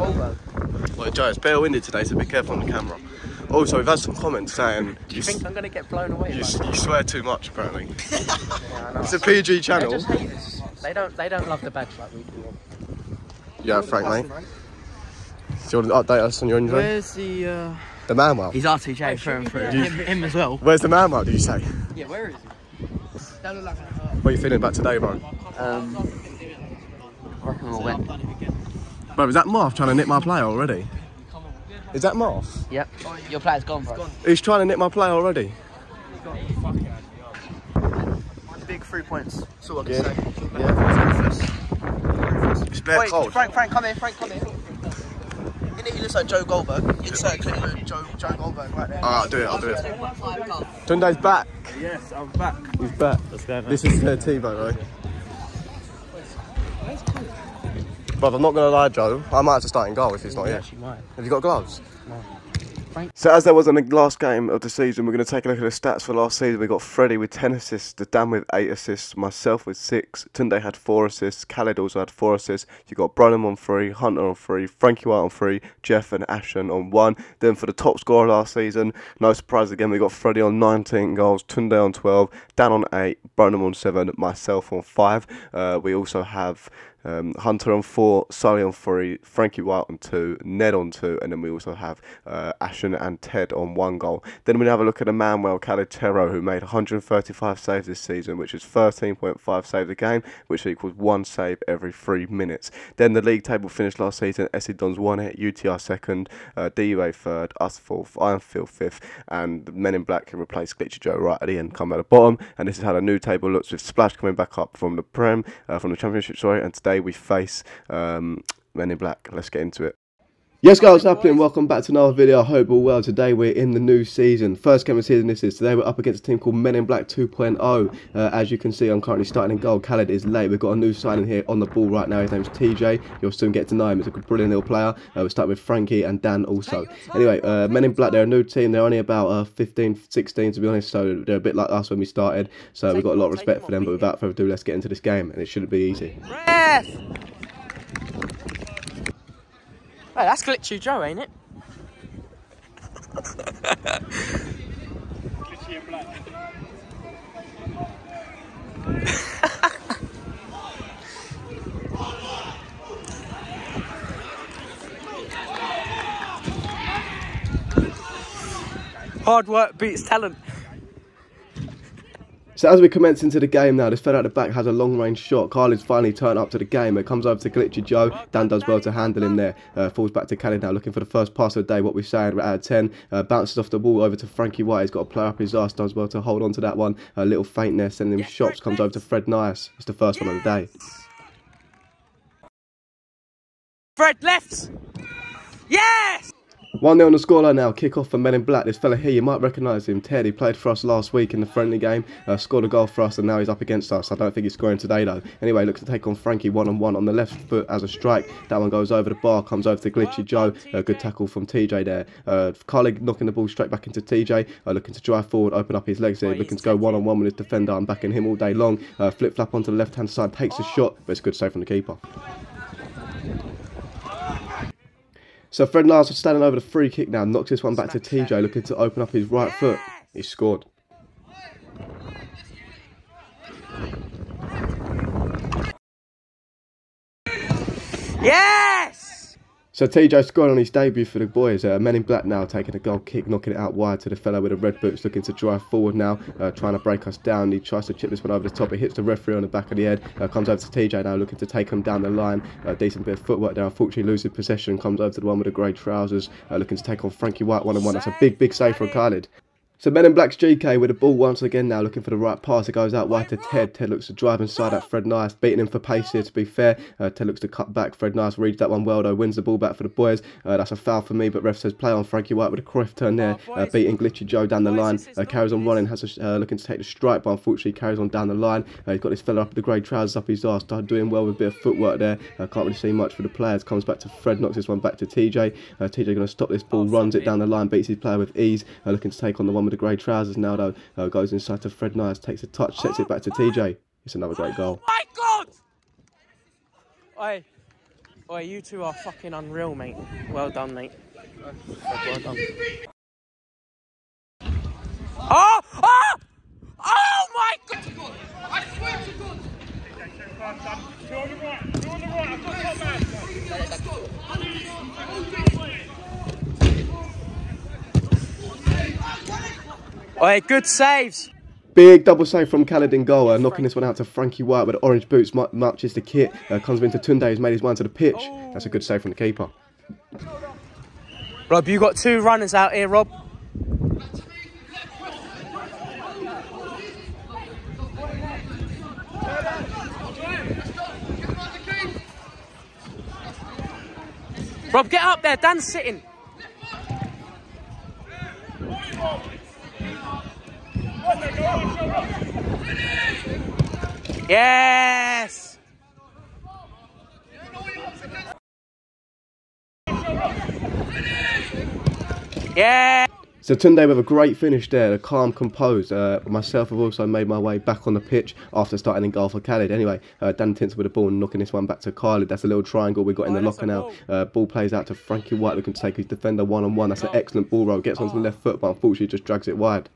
Goldberg. Well, Joe, it's better winded today, so be careful on the camera. Also, we've had some comments saying... Do you think I'm going to get blown away? You swear too much, apparently. Yeah, I know. It's a PG channel. They just hate us. They don't love the badge like we do. Yeah, Frank, mate. Do you want to update us on your injury? Where's the man-well? He's R2J through and through. Him as well. Where's the man-well, did you say? Yeah, where is he? Don't look like What are you feeling about today, bro? I reckon we'll win. Bro, is that Marth trying to nip my play already? Is that Marth? Yep. Your player's gone, bro. He's trying to nip my play already. Big 3 points. That's all I can Yeah. say. Yeah. It's bare cold. Frank, come here. He looks like Joe Goldberg. Insert a clip of Joe Goldberg right there. Alright, I'll do it. Tunde's back. Yes, I'm back. He's back. This is T-Boat, right? But I'm not going to lie, Joe, I might have to start in goal if he's not here. Have you got gloves? No. So as there was in the last game of the season, we're going to take a look at the stats for last season. We got Freddie with 10 assists, Dan with 8 assists, myself with 6, Tunde had 4 assists, Khaled also had 4 assists. You got Brunham on 3, Hunter on 3, Frankie White on 3, Jeff and Ashton on 1. Then for the top scorer last season, no surprise again, we got Freddie on 19 goals, Tunde on 12, Dan on 8, Brunham on 7, myself on 5. We also have Hunter on 4, Sully on 3, Frankie White on 2, Ned on 2, and then we also have Ashton and Ted on 1 goal. Then we have a look at the Manuel Calotero, who made 135 saves this season, which is 13.5 saves a game, which equals 1 save every 3 minutes. Then the league table finished last season, SC Dons 1 hit, UTR 2nd, DUA 3rd, us 4th, Ironfield 5th, and the Men in Black replaced Glitchy Joe right at the end, come at the bottom. And this is how the new table looks, with Splash coming back up from the from the Championship, sorry, and today we face Men in Black. Let's get into it. Yes guys, what's happening? Welcome back to another video. I hope all well. Today we're in the new season. First game of the season this is. Today we're up against a team called Men in Black 2.0. As you can see, I'm currently starting in goal. Khaled is late. We've got a new signing here on the ball right now. His name's TJ. You'll soon get to know him. He's a brilliant little player. We'll start with Frankie and Dan also. Anyway, Men in Black, they're a new team. They're only about 15, 16 to be honest, so they're a bit like us when we started. So we've got a lot of respect for them, but without further ado, let's get into this game, and it shouldn't be easy. Hey, that's Glitchy Joe, ain't it? Glitchy and black. Hard work beats talent. So as we commence into the game now, this fella at the back has a long range shot. Khalid's finally turned up to the game. It comes over to Glitchy Joe. Dan does well to handle him there. Falls back to Khalid now, looking for the first pass of the day. What we're saying, we're out of 10. Bounces off the ball over to Frankie White. He's got a player up his arse. Does well to hold on to that one. A little feint there, sending him shots. Comes over to Fred Nice. It's the first one of the day. Fred left. Yes! 1-0 on the scoreline now. Kick off for Men in Black. This fella here, you might recognise him. Ted, he played for us last week in the friendly game. Scored a goal for us, and now he's up against us. I don't think he's scoring today though. Anyway, looks to take on Frankie one-on-one on the left foot as a strike. That one goes over the bar, comes over to Glitchy Joe. Good tackle from TJ there. Khalid knocking the ball straight back into TJ. Looking to drive forward, open up his legs there. Looking to go one-on-one with his defender. I'm backing him all day long. Flip-flap onto the left-hand side, takes a shot, but it's good save from the keeper. So Fred Niles is standing over the free kick now, knocks this one back to TJ, looking to open up his right foot. He scored. Yes! So TJ scored on his debut for the boys. Men in Black now taking a goal kick, knocking it out wide to the fellow with the red boots, looking to drive forward now, trying to break us down. He tries to chip this one over the top. It hits the referee on the back of the head. Comes over to TJ now, looking to take him down the line. Decent bit of footwork there. Unfortunately, losing possession. Comes over to the one with the grey trousers, looking to take on Frankie White one-on-one. That's a big save from Khalid. So Men in Black's GK with the ball once again now, looking for the right pass. It goes out wide to Ted. Ted looks to drive inside at Fred Nice, beating him for pace here to be fair. Ted looks to cut back. Fred Nice reads that one well though, wins the ball back for the boys. That's a foul for me, but ref says play on. Frankie White with a Cruyff turn there, beating Glitchy Joe down the line. Carries on running, has looking to take the strike, but unfortunately carries on down the line. He's got this fella up with the grey trousers up his arse, doing well with a bit of footwork there. Can't really see much for the players. Comes back to Fred, knocks this one back to TJ. TJ going to stop this ball, runs it down the line, beats his player with ease. Looking to take on the one with the grey trousers now though. Goes inside to Fred Nice, takes a touch, sets it back to TJ. It's another great goal. My God! Oi. Oi, you two are fucking unreal, mate. Well done, mate. Well done. Oh! Oh! Oh my God! I swear to God! Two on the right. I've got top man. Oi, good saves. Big double save from Khaled in goal, knocking this one out to Frankie White with the orange boots, matches the kit. Comes into Tunde, who's made his way to the pitch. Oh. That's a good save from the keeper. Rob, you got 2 runners out here, Rob. Rob, get up there. Dan's sitting. Yes! Yeah! So Tunde with a great finish there, a calm, composed. Myself have also made my way back on the pitch after starting in goal for Khaled. Anyway, Dan Tinsel with the ball and knocking this one back to Khaled. That's a little triangle we got in the locker now. Ball plays out to Frankie White, looking to take his defender one-on-one. That's an excellent ball roll. Gets onto the left foot, but unfortunately just drags it wide.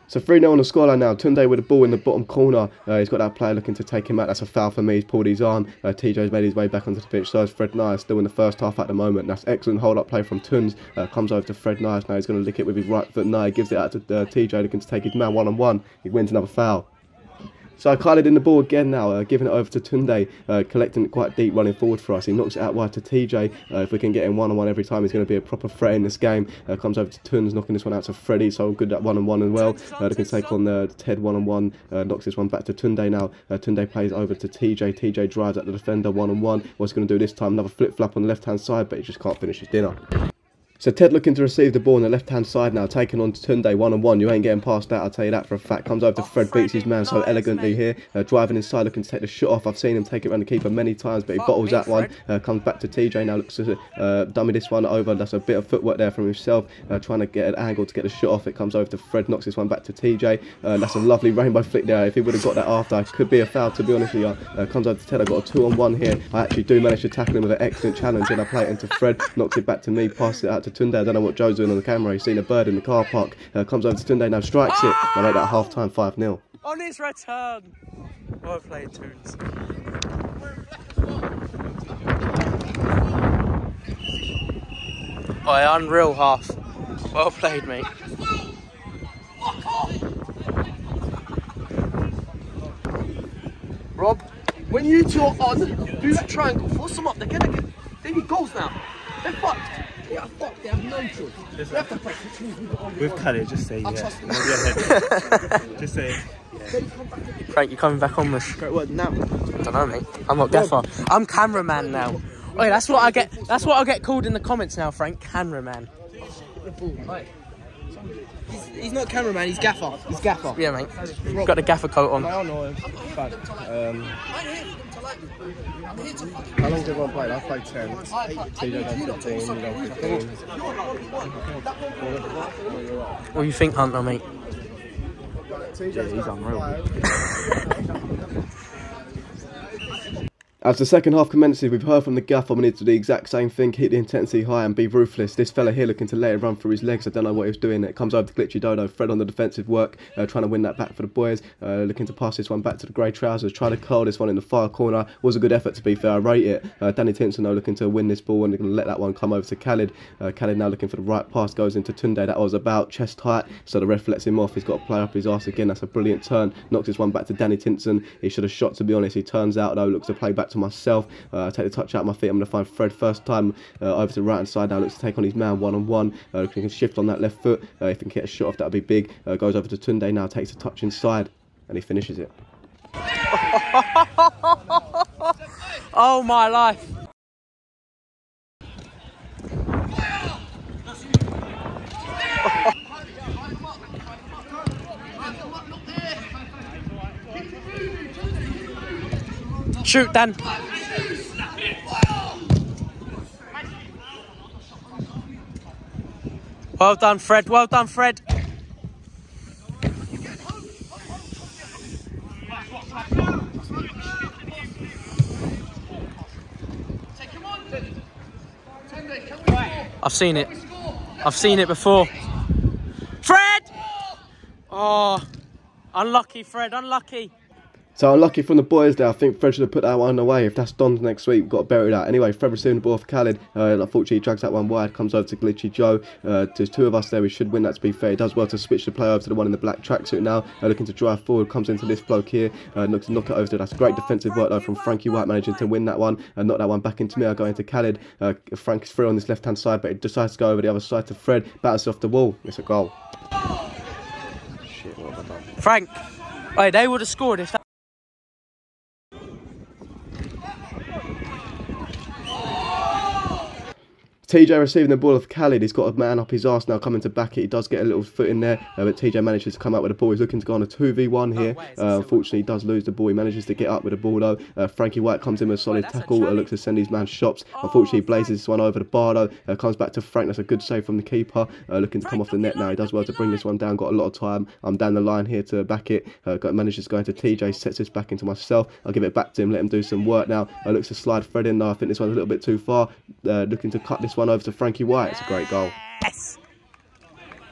So 3-0 on the scoreline now. Tunde with the ball in the bottom corner. He's got that player looking to take him out. That's a foul for me. He's pulled his arm. TJ's made his way back onto the pitch. So is Fred Nice, still in the first half at the moment. That's excellent hold-up play from Tuns. Comes over to Fred Nice. Now he's going to lick it with his right foot. Now he gives it out to TJ, looking to take his man one-on-one. He wins another foul. So Khaled in the ball again now, giving it over to Tunde, collecting it quite deep, running forward for us. He knocks it out wide to TJ. If we can get him one-on-one every time, he's going to be a proper threat in this game. Comes over to Tuns, knocking this one out to Freddie, so good at one-on-one as well. They can take on Ted one-on-one, knocks this one back to Tunde now. Tunde plays over to TJ. TJ drives at the defender one-on-one. What's he going to do this time? Another flip-flap on the left-hand side, but he just can't finish his dinner. So Ted looking to receive the ball on the left-hand side now, taking on Tunde one-on-one. You ain't getting past that, I'll tell you that for a fact. Comes over to Fred, beats his man so elegantly here. Driving inside, looking to take the shot off. I've seen him take it around the keeper many times, but he bottles that one. Comes back to TJ now, looks to dummy this one over. That's a bit of footwork there from himself, trying to get an angle to get the shot off. It comes over to Fred, knocks this one back to TJ. That's a lovely rainbow flick there. If he would have got that after, it could be a foul, to be honest with you. Comes over to Ted, I've got a 2-on-1 here. I actually do manage to tackle him with an excellent challenge, and I play it into Fred, knocks it back to me, passes it out to Tunde. I don't know what Joe's doing on the camera. He's seen a bird in the car park. Comes over to Tunde now, strikes it. I make that half-time 5-0. On his return. Well played, Toons. Oh, unreal half. Well played, mate. Rob, when you two are on, do that triangle, force them up. They're gonna get. They need goals now. They're fucked. They are fucked. They have no choice. We have to press it. With Khaled, just say yeah. Just say yeah. Frank, you coming back on this? Great word now. I don't know, mate. I'm not gaffer. I'm cameraman now. Wait, that's what I get. That's what I get called in the comments now, Frank. Cameraman. He's not cameraman. He's gaffer. He's gaffer. Yeah, mate. You've got the gaffer coat on. I don't know. How long did everyone play? I played 10. TJ done 15. You done 15. What do you think, Hunter, mate? Yeah, he's unreal. As the second half commences, we've heard from the gaffer, we need to do the exact same thing, keep the intensity high and be ruthless. This fella here looking to let it run through his legs, I don't know what he was doing. It comes over to Glitchy Dodo, Fred on the defensive work, trying to win that back for the boys, looking to pass this one back to the grey trousers, trying to curl this one in the far corner. Was a good effort, to be fair, I rate it. Danny Tinson now looking to win this ball and they're going to let that one come over to Khaled. Khaled now looking for the right pass, goes into Tunde, that was about chest height, so the ref lets him off. He's got to play up his arse again, that's a brilliant turn, knocks this one back to Danny Tinson. He should have shot, to be honest. He turns out though, looks to play back to myself. I take the touch out of my feet. I'm going to find Fred first time over to the right hand side now. Looks to take on his man one-on-one. He can shift on that left foot. If he can get a shot off, that would be big. Goes over to Tunde now, takes a touch inside and he finishes it. Oh my life. Shoot, Dan. Well done, Fred. Well done, Fred. I've seen it. I've seen it before. Fred! Oh, unlucky, Fred, unlucky. So unlucky from the boys there. I think Fred should have put that one away. If that's Don's next week, we've got to bury that. Anyway, Fred receiving the ball for Khaled. Unfortunately, he drags that one wide. Comes over to Glitchy Joe. There's two of us there. We should win that, to be fair. He does well to switch the play over to the one in the black tracksuit now. Looking to drive forward. Comes into this bloke here. Looks to knock it over to. That's great defensive work though from Frankie White, managing to win that one. Knock that one back into me. I go into Khaled. Frank is free on this left-hand side, but he decides to go over the other side to Fred. Batters off the wall. It's a goal. Shit, what have I done? Frank, wait, they would have scored if that... TJ receiving the ball of Khaled. He's got a man up his arse now, coming to back it. He does get a little foot in there, but TJ manages to come out with the ball. He's looking to go on a 2v1 here. Unfortunately, he does lose the ball. He manages to get up with the ball though. Frankie White comes in with a solid tackle. Looks to send his man shops. Unfortunately, he blazes this one over the bar though. Comes back to Frank. That's a good save from the keeper. Looking to come off the net now. He does well to bring this one down. Got a lot of time. I'm down the line here to back it. Manages to go into TJ. Sets this back into myself. I'll give it back to him. Let him do some work now. Looks to slide Fred in though. I think this one's a little bit too far. Looking to cut this one over to Frankie White. It's a great goal. Yes!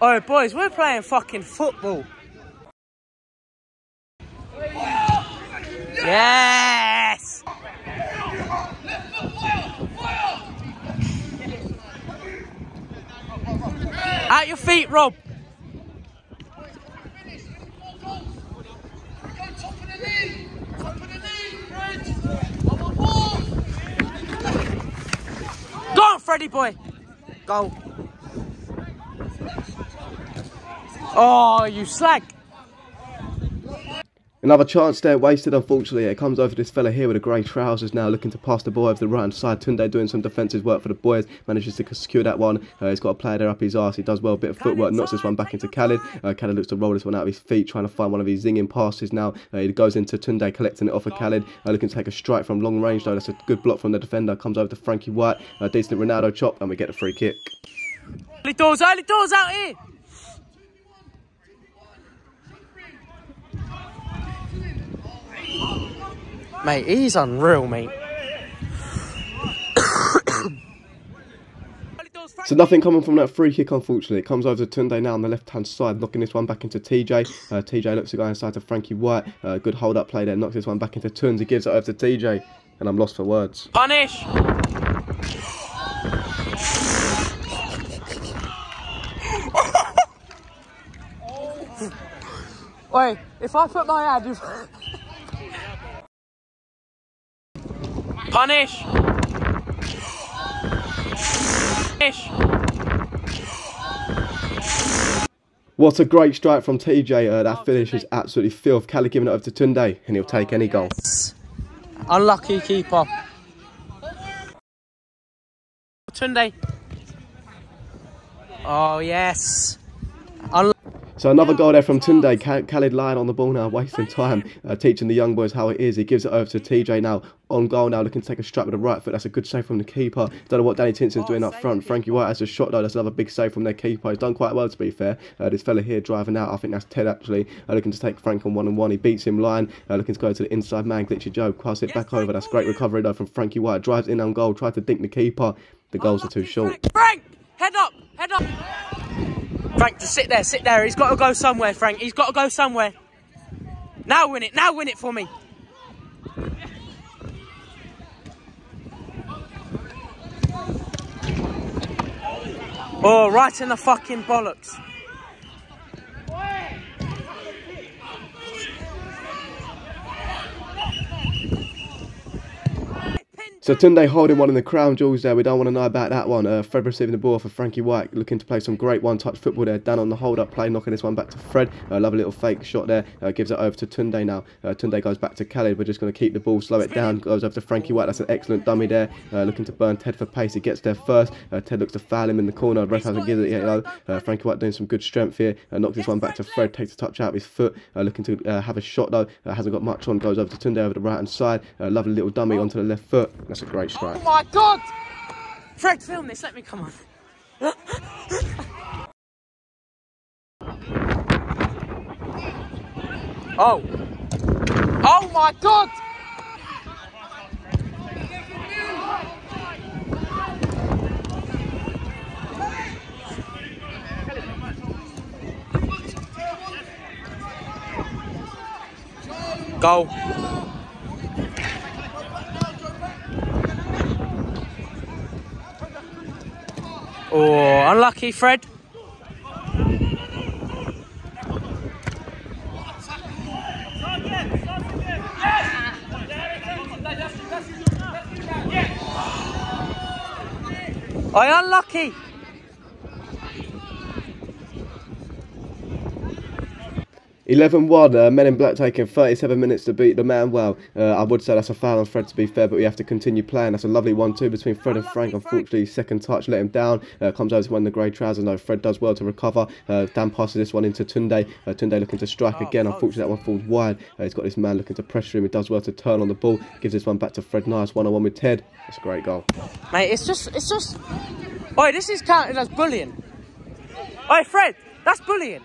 Oh, boys, we're playing fucking football. Yes! At your feet, Rob. Go on, Freddie boy. Go. Oh, you slag. Another chance there wasted, unfortunately. It comes over this fella here with the grey trousers now, looking to pass the ball over the right hand side. Tunde doing some defensive work for the boys, manages to secure that one. He's got a player there up his arse. He does well, a bit of footwork, knocks this one back into Khaled. Khaled looks to roll this one out of his feet, trying to find one of his zinging passes now. He goes into Tunde, collecting it off of Khaled, looking to take a strike from long range though. That's a good block from the defender. Comes over to Frankie White, decent Ronaldo chop, and we get the free kick. Early doors out here. Mate, he's unreal, mate. So nothing coming from that free kick, unfortunately. It comes over to Tunde now on the left-hand side, knocking this one back into TJ. TJ looks to go inside to Frankie White. Good hold-up play there, knocks this one back into Tuns. He gives it over to TJ, and I'm lost for words. Punish! Wait, if I put my hand... Punish! Punish! What a great strike from TJ. That finish is absolutely filth. Khaled giving it over to Tunde, and he'll take any goal. Unlucky keeper. Tunde. Oh, yes. So another goal there from Tunde. Khaled lying on the ball now, wasting time, teaching the young boys how it is. He gives it over to TJ now, on goal now, looking to take a strike with the right foot. That's a good save from the keeper. Don't know what Danny Tinson's doing up front. Frankie White has a shot though. That's another big save from their keeper. He's done quite well, to be fair. This fella here driving out, I think that's Ted actually, looking to take Frank on 1-on-1. He beats him line, looking to go to the inside man, Glitchy Joe, pass it back over. That's great recovery though from Frankie White. Drives in on goal, tried to dink the keeper. The goals are too short. Frank! Head up! Head up! Frank, just sit there. He's got to go somewhere, Frank. He's got to go somewhere. Now win it for me. Oh, right in the fucking bollocks. So Tunde holding one in the crown jewels there. We don't want to know about that one. Fred receiving the ball for Frankie White, looking to play some great one-touch football there. Dan on the hold-up play, knocking this one back to Fred. Lovely little fake shot there. Gives it over to Tunde now. Tunde goes back to Khaled. We're just going to keep the ball, slow it down. Goes over to Frankie White. That's an excellent dummy there. Looking to burn Ted for pace. He gets there first. Ted looks to foul him in the corner. Ref hasn't given it yet though. Frankie White doing some good strength here. Knocks this one back to Fred. Takes a touch out of his foot. Looking to have a shot though. Hasn't got much on. Goes over to Tunde over the right-hand side. Lovely little dummy onto the left foot. That's a great strike. Oh my God! Fred, film this. Let me come on. Oh! Oh my God! Goal. Oh, unlucky, Fred. Oh, unlucky. Men in Black taking 37 minutes to beat the man. Well, I would say that's a foul on Fred, to be fair, but we have to continue playing. That's a lovely 1-2 between Fred and Frank. Unfortunately, second touch let him down. Comes over to one of the grey trousers. No, Fred does well to recover. Dan passes this one into Tunde. Tunde looking to strike again. Unfortunately, that one falls wide. He's got this man looking to pressure him. He does well to turn on the ball. Gives this one back to Fred. Nice one-on-one with Ted. That's a great goal. Mate, it's just... Oi, this is counted as bullying. Oi, Fred, that's bullying.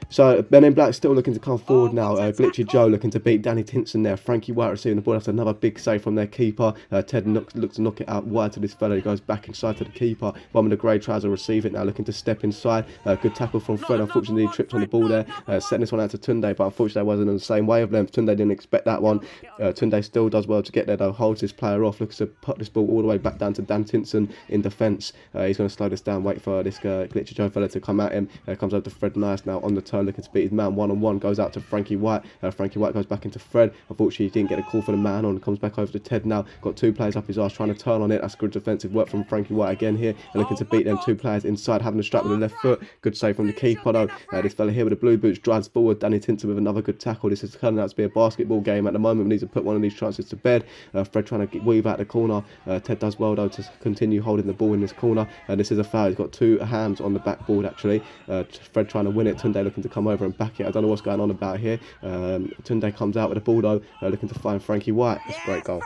So, Men in Black still looking to come forward now. Glitchy Joe looking to beat Danny Tinson there. Frankie White receiving the ball. That's another big save from their keeper. Ted looks to knock it out wide to this fella. He goes back inside to the keeper. One with the grey trouser receive it now, looking to step inside. Good tackle from Fred. Unfortunately, he tripped on the ball there. Setting this one out to Tunde, but unfortunately, I wasn't on the same wavelength. Tunde didn't expect that one. Tunde still does well to get there, though. Holds this player off. Looks to put this ball all the way back down to Dan Tinson in defence. He's going to slow this down. Wait for this Glitchy Joe fella to come at him. Comes over to Fred Nice now on the turn, looking to beat his man. One-on-one goes out to Frankie White. Frankie White goes back into Fred. Unfortunately, he didn't get a call for the man on. Comes back over to Ted now. Got two players up his arse trying to turn on it. That's good defensive work from Frankie White again here. And looking to beat them two players inside, having a strike with the left foot. Good save from the keeper though. This fella here with the blue boots drives forward. Danny Tinson with another good tackle. This is turning out to be a basketball game at the moment. We need to put one of these chances to bed. Fred trying to weave out the corner. Ted does well though to continue holding the ball in this corner. This is a foul. He's got two hands on the backboard actually. Fred trying to win it. Tunde looking to come over and back it. I don't know what's going on about here. Tunde comes out with the ball though, looking to find Frankie White. That's a great goal.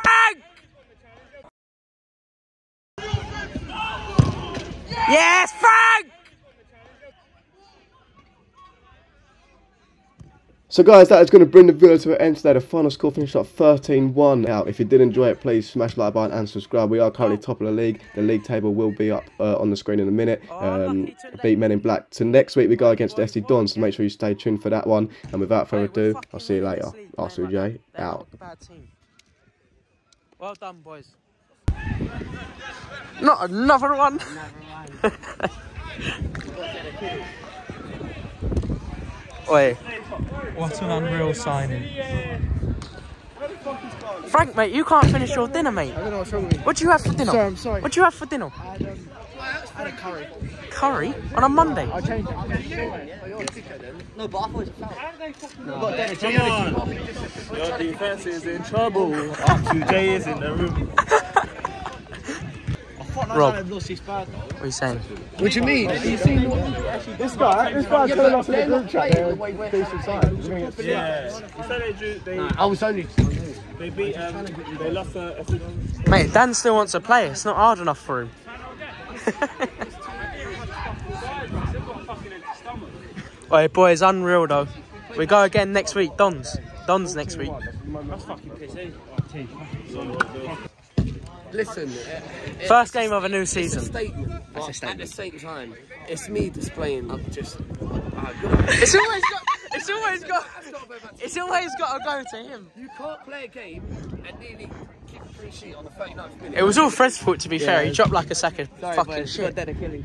Yes, Frank! So guys, that is going to bring the video to an end today. The final score finished up 13-1. Now, if you did enjoy it, please smash the like button and subscribe. We are currently top of the league. The league table will be up on the screen in a minute. Beat Men in Black. So next week we go against SC Dons, so make sure you stay tuned for that one. And without further ado, I'll see you later. R2J out. Well done, boys. Not another one. Oi. What an unreal signing. Frank, mate, you can't finish your dinner, mate. I don't know what's wrong with me. What do you have for dinner? Sorry, I'm sorry. What do you have for dinner? I had a curry. Curry? On a Monday? I changed it. No, but I thought it was a foul. Your defense is in trouble. R2J is in the room. Rob, I've lost his bad. what are you saying? What do you mean? Have you seen this guy telling us in the group chat they're decent side. Yeah. I was only. They beat, they lost a... Mate, Dan still wants to play. It's not hard enough for him. Oi, boys, unreal though. We go again next week, Dons. Dons next week. That's fucking pissy. Listen, First game of a new season. It's a statement, but at the same time, it's me displaying just. It's always got to go to him. You can't play a game and nearly keep a clean sheet on the 39th minute. It was all Fred's fault, to be fair. He dropped like a sack of fucking shit. Dead Achilles.